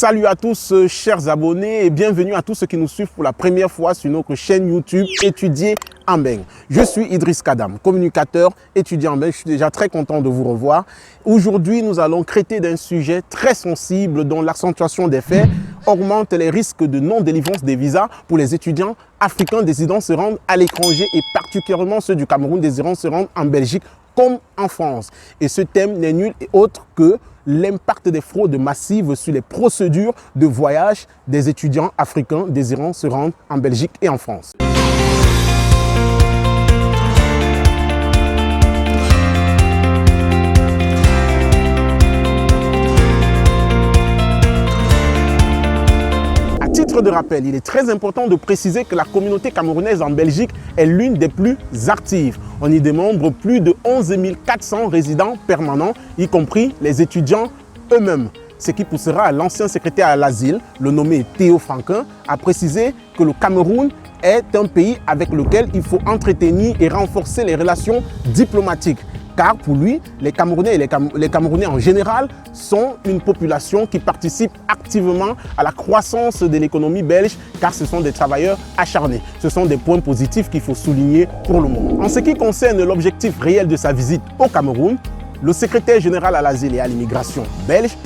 Salut à tous chers abonnés et bienvenue à tous ceux qui nous suivent pour la première fois sur notre chaîne YouTube Étudier en Mbeng. Je suis Idriss Kadam, communicateur étudiant en Mbeng. Je suis déjà très content de vous revoir. Aujourd'hui, nous allons traiter d'un sujet très sensible dont l'accentuation des faits augmente les risques de non-délivrance des visas pour les étudiants africains désirant se rendre à l'étranger et particulièrement ceux du Cameroun désirant se rendre en Belgique comme en France. Et ce thème n'est nul autre que l'impact des fraudes massives sur les procédures de voyage des étudiants africains désirant se rendre en Belgique et en France. À titre de rappel, il est très important de préciser que la communauté camerounaise en Belgique est l'une des plus actives. On y dénombre plus de 11 400 résidents permanents, y compris les étudiants eux-mêmes. Ce qui poussera l'ancien secrétaire à l'asile, le nommé Théo Franquin, à préciser que le Cameroun est un pays avec lequel il faut entretenir et renforcer les relations diplomatiques. Car pour lui, les Camerounais et les Camerounais en général sont une population qui participe activement à la croissance de l'économie belge car ce sont des travailleurs acharnés. Ce sont des points positifs qu'il faut souligner pour le moment. En ce qui concerne l'objectif réel de sa visite au Cameroun, le secrétaire général à l'asile et à l'immigration belge,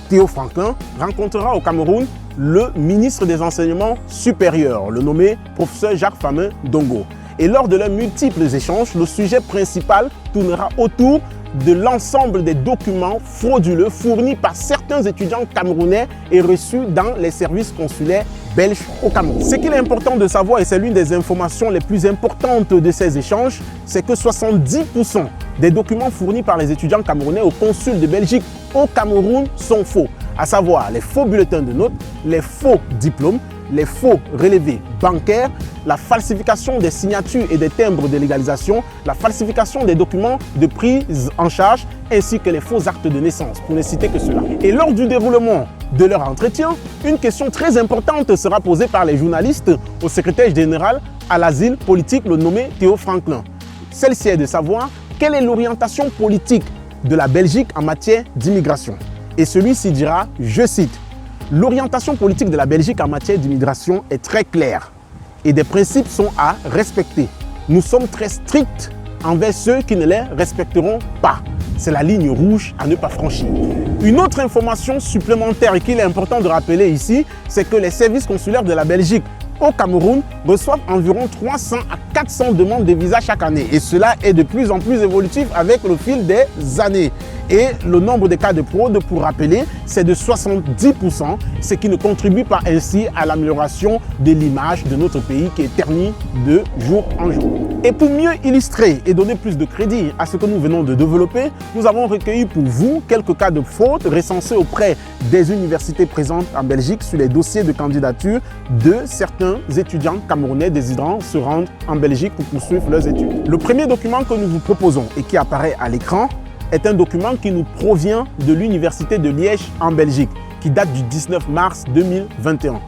Théo Franquin, rencontrera au Cameroun le ministre des Enseignements supérieurs, le nommé professeur Jacques Famin Dongo. Et lors de leurs multiples échanges, le sujet principal tournera autour de l'ensemble des documents frauduleux fournis par certains étudiants camerounais et reçus dans les services consulaires belges au Cameroun. Ce qu'il est important de savoir, et c'est l'une des informations les plus importantes de ces échanges, c'est que 70% des documents fournis par les étudiants camerounais au consul de Belgique au Cameroun sont faux, à savoir les faux bulletins de notes, les faux diplômes, les faux relevés bancaires, la falsification des signatures et des timbres de légalisation, la falsification des documents de prise en charge, ainsi que les faux actes de naissance, pour ne citer que cela. Et lors du déroulement de leur entretien, une question très importante sera posée par les journalistes au secrétaire général à l'asile politique, le nommé Théo Franquin. Celle-ci est de savoir quelle est l'orientation politique de la Belgique en matière d'immigration. Et celui-ci dira, je cite, « L'orientation politique de la Belgique en matière d'immigration est très claire et des principes sont à respecter. Nous sommes très stricts envers ceux qui ne les respecteront pas. C'est la ligne rouge à ne pas franchir. » Une autre information supplémentaire et qu'il est important de rappeler ici, c'est que les services consulaires de la Belgique au Cameroun reçoivent environ 300 à 400 demandes de visa chaque année. Et cela est de plus en plus évolutif avec le fil des années. Et le nombre de cas de fraude, pour rappeler, c'est de 70%, ce qui ne contribue pas ainsi à l'amélioration de l'image de notre pays qui est ternie de jour en jour. Et pour mieux illustrer et donner plus de crédit à ce que nous venons de développer, nous avons recueilli pour vous quelques cas de fraude recensés auprès des universités présentes en Belgique sur les dossiers de candidature de certains étudiants camerounais désirant se rendre en Belgique pour poursuivre leurs études. Le premier document que nous vous proposons et qui apparaît à l'écran est un document qui nous provient de l'Université de Liège en Belgique, qui date du 19 mars 2021.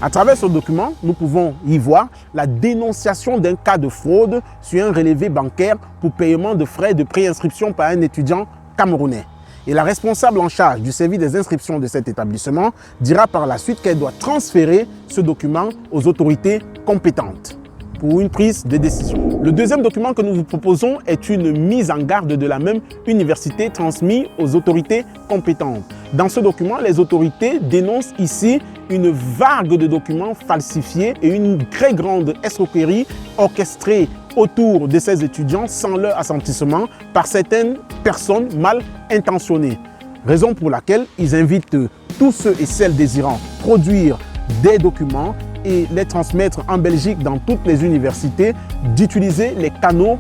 À travers ce document, nous pouvons y voir la dénonciation d'un cas de fraude sur un relevé bancaire pour paiement de frais de préinscription par un étudiant camerounais. Et la responsable en charge du service des inscriptions de cet établissement dira par la suite qu'elle doit transférer ce document aux autorités compétentes pour une prise de décision. Le deuxième document que nous vous proposons est une mise en garde de la même université transmise aux autorités compétentes. Dans ce document, les autorités dénoncent ici une vague de documents falsifiés et une très grande escroquerie orchestrée autour de ces étudiants sans leur assentiment par certaines personnes mal intentionnées. Raison pour laquelle ils invitent tous ceux et celles désirant produire des documents et les transmettre en Belgique dans toutes les universités, d'utiliser les canaux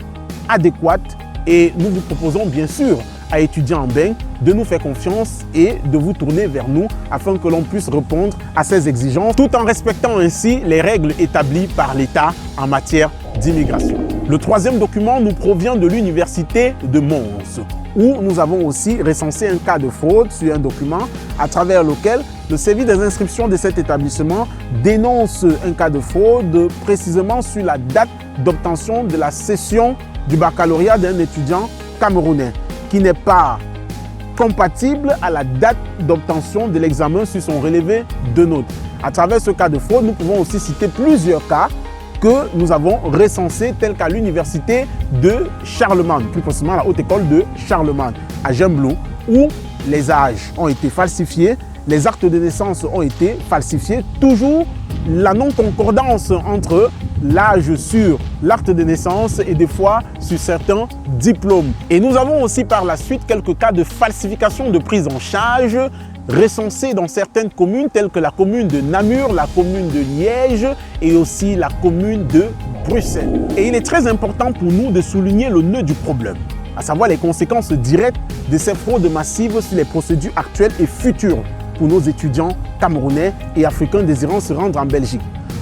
adéquats. Et nous vous proposons bien sûr à Étudier en Mbeng de nous faire confiance et de vous tourner vers nous afin que l'on puisse répondre à ces exigences tout en respectant ainsi les règles établies par l'État en matière d'immigration. Le troisième document nous provient de l'Université de Mons, où nous avons aussi recensé un cas de fraude sur un document à travers lequel le service des inscriptions de cet établissement dénonce un cas de fraude précisément sur la date d'obtention de la session du baccalauréat d'un étudiant camerounais qui n'est pas compatible à la date d'obtention de l'examen sur son relevé de notes. À travers ce cas de fraude, nous pouvons aussi citer plusieurs cas que nous avons recensés, tels qu'à l'université de Charlemagne, plus précisément à la Haute École de Charlemagne, à Gembloux, où les âges ont été falsifiés, les actes de naissance ont été falsifiés, toujours la non-concordance entre l'âge sur l'acte de naissance et des fois sur certains diplômes. Et nous avons aussi par la suite quelques cas de falsification de prise en charge recensés dans certaines communes telles que la commune de Namur, la commune de Liège et aussi la commune de Bruxelles. Et il est très important pour nous de souligner le nœud du problème, à savoir les conséquences directes de ces fraudes massives sur les procédures actuelles et futures pour nos étudiants camerounais et africains désirant se rendre en Belgique.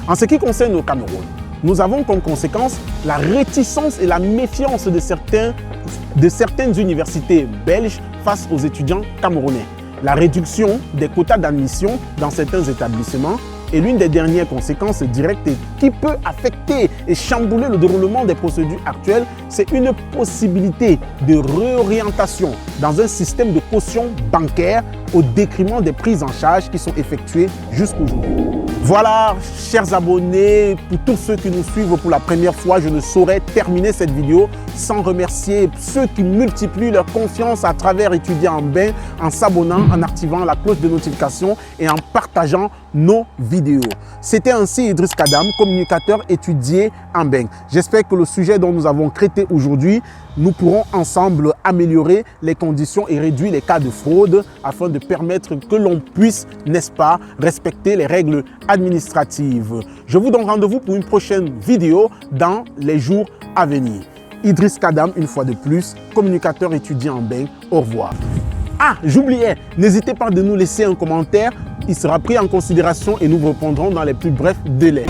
En ce qui concerne le Cameroun, nous avons comme conséquence la réticence et la méfiance de certaines universités belges face aux étudiants camerounais. La réduction des quotas d'admission dans certains établissements est l'une des dernières conséquences directes qui peut affecter et chambouler le déroulement des procédures actuelles. C'est une possibilité de réorientation dans un système de caution bancaire au détriment des prises en charge qui sont effectuées jusqu'aujourd'hui. Voilà, chers abonnés, pour tous ceux qui nous suivent pour la première fois, je ne saurais terminer cette vidéo sans remercier ceux qui multiplient leur confiance à travers Étudiants en Bain, en s'abonnant, en activant la cloche de notification et en partageant nos vidéos. C'était ainsi Idriss Kadam, communicateur étudié en Bain. J'espère que le sujet dont nous avons traité aujourd'hui, nous pourrons ensemble améliorer les conditions et réduire les cas de fraude afin de permettre que l'on puisse, n'est-ce pas, respecter les règles administratives. Je vous donne rendez-vous pour une prochaine vidéo dans les jours à venir. Idriss Kadam, une fois de plus, communicateur étudiant en Bain. Au revoir. Ah, j'oubliais, n'hésitez pas de nous laisser un commentaire. Il sera pris en considération et nous répondrons dans les plus brefs délais.